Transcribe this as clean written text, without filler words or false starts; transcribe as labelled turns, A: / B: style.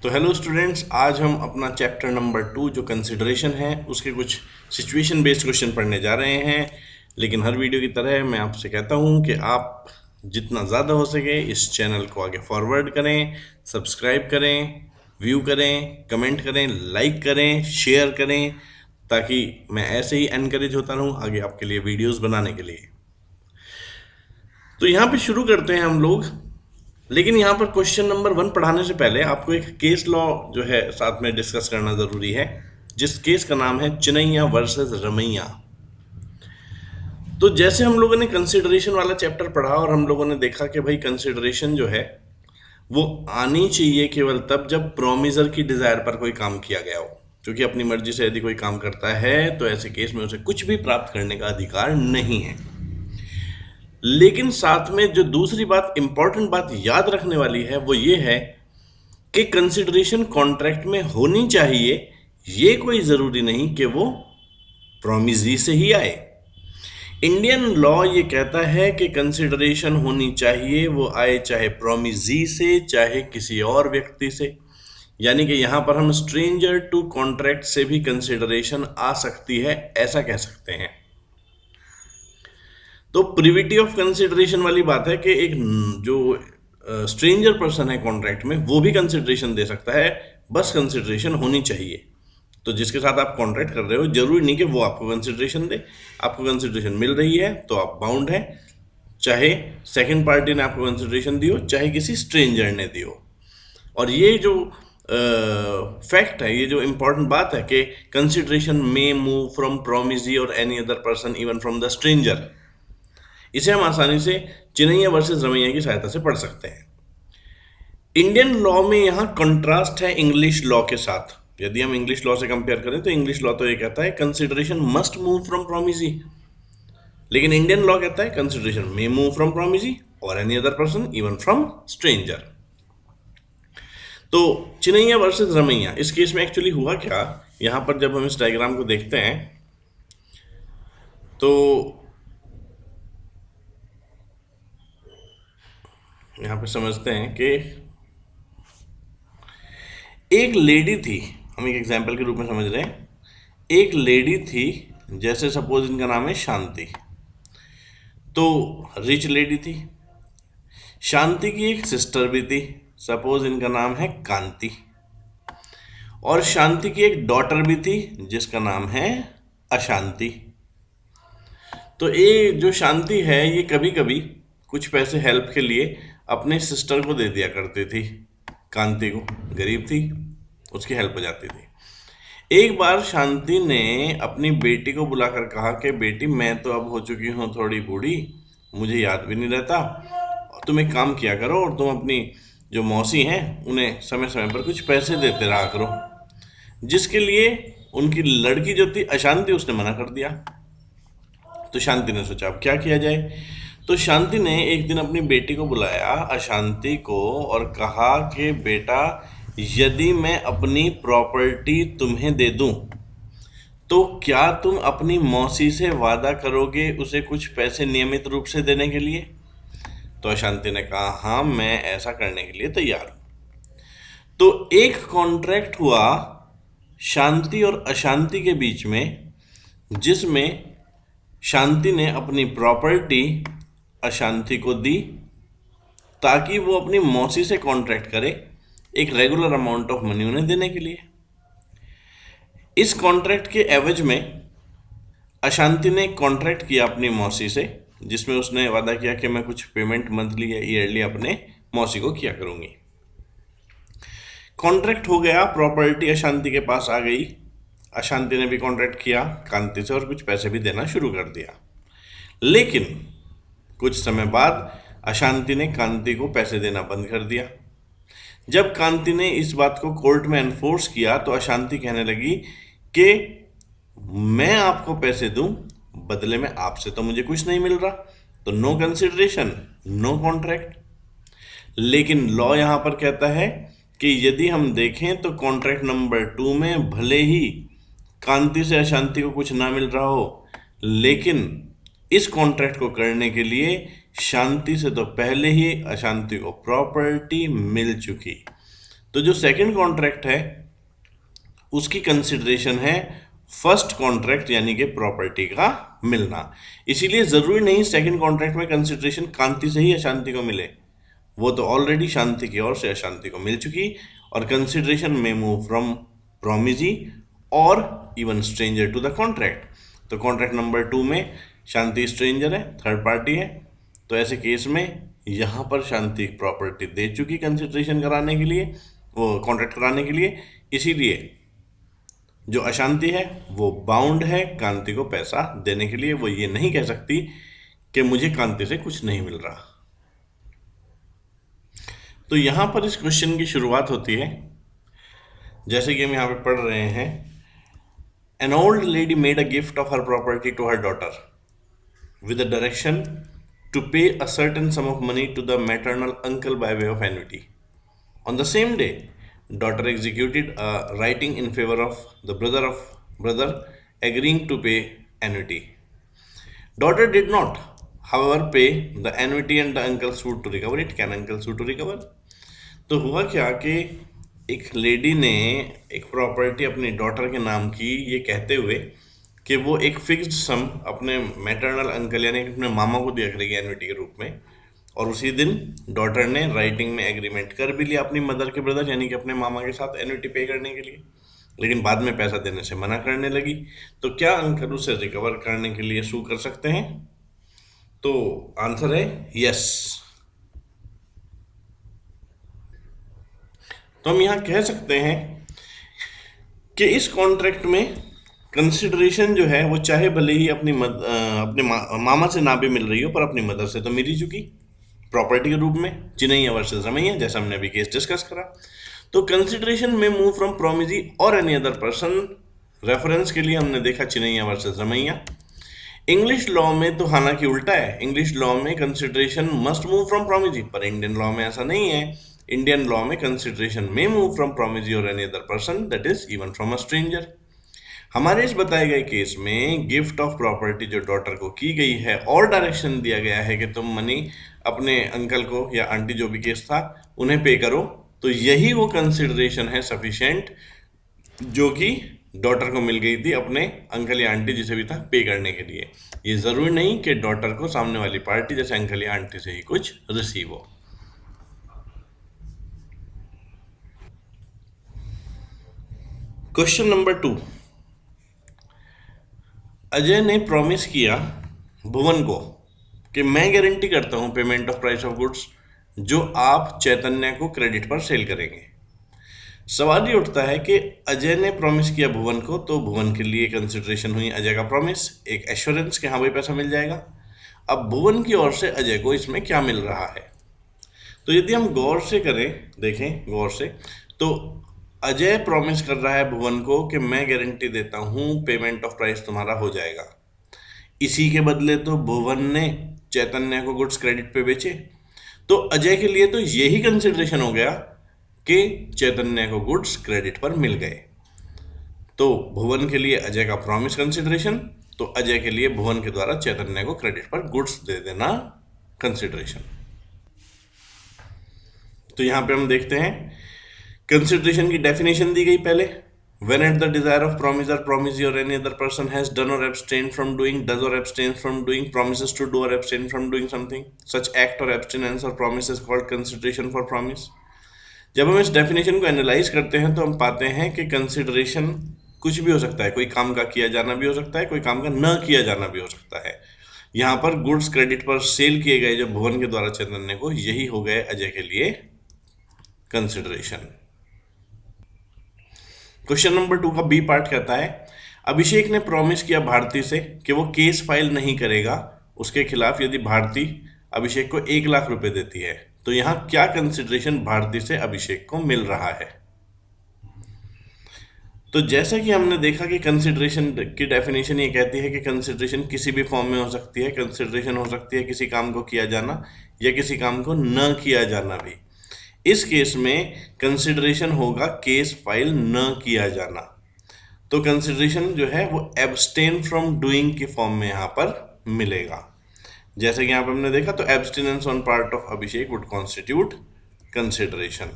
A: तो hello students, आज हम अपना चैप्टर नंबर 2 जो कंसिडरेशन है उसके कुछ सिचुएशन बेस्ड क्वेश्चन पढ़ने जा रहे हैं। लेकिन हर वीडियो की तरह मैं आपसे कहता हूं कि आप जितना ज़्यादा हो सके इस चैनल को आगे फॉरवर्ड करें, सब्सक्राइब करें, व्यू करें, कमेंट करें, लाइक करें, शेयर करें, ताकि मैं ऐसे ही एनकरेज होता रहूं आगे आपके लिए वीडियोस बनाने के लिए। तो यहाँ पे शुरू करते हैं हम लोग। लेकिन यहाँ पर क्वेश्चन नंबर 1 पढ़ाने से पहले आपको एक केस लॉ जो है साथ में डिस्कस करना ज़रूरी है, जिस केस का नाम है चिनैया वर्सेस रमैया। तो जैसे हम लोगों ने कंसिडरेशन वाला चैप्टर पढ़ा और हम लोगों ने देखा कि भाई कंसिडरेशन जो है वो आनी चाहिए केवल तब जब प्रोमिजर की डिज़ायर पर कोई काम किया गया हो, क्योंकि अपनी मर्जी से यदि कोई काम करता है तो ऐसे केस में उसे कुछ भी प्राप्त करने का अधिकार नहीं है। लेकिन साथ में जो दूसरी बात, इंपॉर्टेंट बात याद रखने वाली है, वो ये है कि कंसिडरेशन कॉन्ट्रैक्ट में होनी चाहिए। ये कोई ज़रूरी नहीं कि वो प्रोमिजी से ही आए। इंडियन लॉ ये कहता है कि कंसिडरेशन होनी चाहिए, वो आए चाहे प्रोमिजी से चाहे किसी और व्यक्ति से। यानी कि यहाँ पर हम स्ट्रेंजर टू कॉन्ट्रैक्ट से भी कंसिडरेशन आ सकती है, ऐसा कह सकते हैं। तो प्रिविटी ऑफ कंसिडरेशन वाली बात है कि एक जो स्ट्रेंजर पर्सन है कॉन्ट्रैक्ट में वो भी कंसिडरेशन दे सकता है, बस कंसिडरेशन होनी चाहिए। तो जिसके साथ आप कॉन्ट्रैक्ट कर रहे हो जरूरी नहीं कि वो आपको कंसिडरेशन दे। आपको कंसिडरेशन मिल रही है तो आप बाउंड हैं, चाहे सेकंड पार्टी ने आपको कंसिडरेशन दी हो चाहे किसी स्ट्रेंजर ने दी हो। और ये जो फैक्ट है, ये जो इम्पोर्टेंट बात है कि consideration may move from promisee और any other person even from the stranger, इसे हम आसानी से चिनैया वर्सेस रमैया की सहायता से पढ़ सकते हैं। इंडियन लॉ में यहाँ कंट्रास्ट है इंग्लिश लॉ के साथ। यदि हम इंग्लिश लॉ से कंपेयर करें तो इंग्लिश लॉ तो ये कहता है कंसिडरेशन मस्ट मूव फ्रॉम प्रोमिजी, लेकिन इंडियन लॉ कहता है consideration may move from promisee और any other person even from stranger. तो चिनैया वर्सेस रमैया, इस केस में एक्चुअली हुआ क्या, यहाँ पर जब हम इस डायग्राम को देखते हैं तो यहाँ पे समझते हैं कि एक लेडी थी। हम एक एग्जाम्पल के रूप में समझ रहे हैं, एक लेडी थी, जैसे सपोज इनका नाम है शांति। तो रिच लेडी थी। शांति की एक सिस्टर भी थी, सपोज इनका नाम है कांति। और शांति की एक डॉटर भी थी जिसका नाम है अशांति। तो ये जो शांति है ये कभी कभी कुछ पैसे हेल्प के लिए अपने सिस्टर को दे दिया करती थी। कांति को, गरीब थी, उसकी हेल्प हो जाती थी। एक बार शांति ने अपनी बेटी को बुलाकर कहा कि बेटी, मैं तो अब हो चुकी हूँ थोड़ी बूढ़ी, मुझे याद भी नहीं रहता, तुम एक काम किया करो और तुम अपनी जो मौसी हैं उन्हें समय समय पर कुछ पैसे देते रहा करो। जिसके लिए उनकी लड़की जो थी अशांति, उसने मना कर दिया। तो शांति ने सोचा अब क्या किया जाए। तो शांति ने एक दिन अपनी बेटी को बुलाया, अशांति को, और कहा कि बेटा, यदि मैं अपनी प्रॉपर्टी तुम्हें दे दूं तो क्या तुम अपनी मौसी से वादा करोगे उसे कुछ पैसे नियमित रूप से देने के लिए। तो अशांति ने कहा हाँ, मैं ऐसा करने के लिए तैयार हूं। तो एक कॉन्ट्रैक्ट हुआ शांति और अशांति के बीच में, जिसमें शांति ने अपनी प्रॉपर्टी अशांति को दी ताकि वो अपनी मौसी से कॉन्ट्रैक्ट करे एक रेगुलर अमाउंट ऑफ मनी उन्हें देने के लिए। इस कॉन्ट्रैक्ट के एवज में अशांति ने कॉन्ट्रैक्ट किया अपनी मौसी से, जिसमें उसने वादा किया कि मैं कुछ पेमेंट मंथली या ईयरली अपने मौसी को किया करूंगी। कॉन्ट्रैक्ट हो गया, प्रॉपर्टी अशांति के पास आ गई। अशांति ने भी कॉन्ट्रैक्ट किया कांति से और कुछ पैसे भी देना शुरू कर दिया। लेकिन कुछ समय बाद अशांति ने कांति को पैसे देना बंद कर दिया। जब कांति ने इस बात को कोर्ट में एनफोर्स किया तो अशांति कहने लगी कि मैं आपको पैसे दूं, बदले में आपसे तो मुझे कुछ नहीं मिल रहा, तो नो कंसिडरेशन, नो कॉन्ट्रैक्ट। लेकिन लॉ यहां पर कहता है कि यदि हम देखें तो कॉन्ट्रैक्ट नंबर 2 में भले ही कांति से अशांति को कुछ ना मिल रहा हो, लेकिन इस कॉन्ट्रैक्ट को करने के लिए शांति से तो पहले ही अशांति को प्रॉपर्टी मिल चुकी। तो जो सेकंड कॉन्ट्रैक्ट है उसकी कंसिडरेशन है फर्स्ट कॉन्ट्रैक्ट यानी कि प्रॉपर्टी का मिलना। इसीलिए जरूरी नहीं सेकंड कॉन्ट्रैक्ट में कंसिडरेशन कांति से ही अशांति को मिले, वो तो ऑलरेडी शांति की ओर से अशांति को मिल चुकी। और कंसिडरेशन में मूव फ्रॉम प्रोमिजी और even stranger to the contract. तो कॉन्ट्रैक्ट नंबर 2 में शांति स्ट्रेंजर है, थर्ड पार्टी है, तो ऐसे केस में यहाँ पर शांति प्रॉपर्टी दे चुकी कंसिडरेशन कराने के लिए, वो कॉन्ट्रैक्ट कराने के लिए। इसीलिए जो अशांति है वो बाउंड है कांति को पैसा देने के लिए। वो ये नहीं कह सकती कि मुझे कांति से कुछ नहीं मिल रहा। तो यहां पर इस क्वेश्चन की शुरुआत होती है जैसे कि हम यहां पे पढ़ रहे हैं, an old lady made a gift of her property to her daughter with a direction to pay a certain sum of money to the maternal uncle by way of annuity. On the same day, daughter executed a writing in favor of the brother agreeing to pay annuity. Daughter did not, however, pay the annuity and the uncle sued to recover it. Can uncle sue to recover? तो हुआ क्या कि एक lady ने एक property अपनी daughter के नाम की, ये कहते हुए कि वो एक फिक्स्ड सम अपने मैटरनल अंकल यानी अपने मामा को दिया करेगी एन्युटी के रूप में। और उसी दिन डॉटर ने राइटिंग में एग्रीमेंट कर भी लिया अपनी मदर के ब्रदर यानी कि अपने मामा के साथ एन्युटी पे करने के लिए, लेकिन बाद में पैसा देने से मना करने लगी। तो क्या अंकल उसे रिकवर करने के लिए सू कर सकते हैं? तो आंसर है यस। तो हम यहाँ कह सकते हैं कि इस कॉन्ट्रैक्ट में कंसिडरेशन जो है वो चाहे भले ही अपने मामा से ना भी मिल रही हो, पर अपनी मदर से तो मिल ही चुकी प्रॉपर्टी के रूप में, चिन्नैया वर्सेस रमैया, जैसा हमने अभी केस डिस्कस करा। तो कंसिडरेशन में मूव फ्रॉम प्रोमिजी और एनी अदर पर्सन, रेफरेंस के लिए हमने देखा Chinnaiah versus Ramaiah. English law में तो हालांकि उल्टा है, इंग्लिश लॉ में consideration must move from promisee, पर इंडियन लॉ में ऐसा नहीं है। इंडियन लॉ में कंसिडरेशन में मूव फ्रॉम प्रोमिजी और any other person, that is even from a stranger. हमारे इस बताए गए केस में गिफ्ट ऑफ प्रॉपर्टी जो डॉटर को की गई है और डायरेक्शन दिया गया है कि तुम मनी अपने अंकल को या आंटी, जो भी केस था, उन्हें पे करो, तो यही वो कंसिडरेशन है सफिशिएंट जो कि डॉटर को मिल गई थी अपने अंकल या आंटी जिसे भी था पे करने के लिए। ये जरूरी नहीं कि डॉटर को सामने वाली पार्टी जैसे अंकल या आंटी से ही कुछ रिसीव हो। क्वेश्चन नंबर 2, अजय ने प्रॉमिस किया भुवन को कि मैं गारंटी करता हूं payment of price of goods जो आप चैतन्य को क्रेडिट पर सेल करेंगे। सवाल ये उठता है कि अजय ने प्रॉमिस किया भुवन को, तो भुवन के लिए कंसिडरेशन हुई अजय का प्रॉमिस, एक एश्योरेंस कि हाँ भाई पैसा मिल जाएगा। अब भुवन की ओर से अजय को इसमें क्या मिल रहा है? तो यदि हम गौर से करें, देखें गौर से, तो अजय प्रॉमिस कर रहा है भुवन को कि मैं गारंटी देता हूं पेमेंट ऑफ प्राइस तुम्हारा हो जाएगा। इसी के बदले तो भुवन ने चैतन्य को गुड्स क्रेडिट पे बेचे, तो अजय के लिए तो यही कंसिडरेशन हो गया कि चैतन्य को गुड्स क्रेडिट पर मिल गए। तो भुवन के लिए अजय का प्रॉमिस कंसिडरेशन, तो अजय के लिए भुवन के द्वारा चैतन्य को क्रेडिट पर गुड्स दे देना कंसिडरेशन। तो यहां पे हम देखते हैं कंसिडरेशन की डेफिनेशन दी गई पहले, when at the desire of promiser, promisee or any other person has done or abstained from doing, does or abstains from doing, promises to do or abstain from doing something, such act or abstinence or promise is called consideration for promise। जब हम इस definition को analyse करते हैं तो हम पाते हैं कि कंसिडरेशन कुछ भी हो सकता है, कोई काम का किया जाना भी हो सकता है, कोई काम का न किया जाना भी हो सकता है। यहाँ पर गुड्स क्रेडिट पर सेल किए गए जो भुवन के द्वारा चैतन्य को, यही हो गए अजय के लिए कंसिडरेशन। क्वेश्चन नंबर 2 का बी पार्ट कहता है, अभिषेक ने प्रॉमिस किया भारती से कि वो केस फाइल नहीं करेगा उसके खिलाफ यदि भारती अभिषेक को 1 लाख रुपए देती है। तो यहां क्या कंसिडरेशन भारती से अभिषेक को मिल रहा है? तो जैसा कि हमने देखा कि कंसिडरेशन की डेफिनेशन ये कहती है कि कंसिडरेशन किसी भी फॉर्म में हो सकती है। कंसिडरेशन हो सकती है किसी काम को किया जाना या किसी काम को न किया जाना भी। इस केस में कंसिडरेशन होगा केस फाइल न किया जाना, तो कंसिडरेशन जो है वो एब्सटेन फ्रॉम डूइंग की फॉर्म में यहां पर मिलेगा। जैसे कि यहां पर हमने देखा, तो abstinence on part of Abhishek would constitute consideration.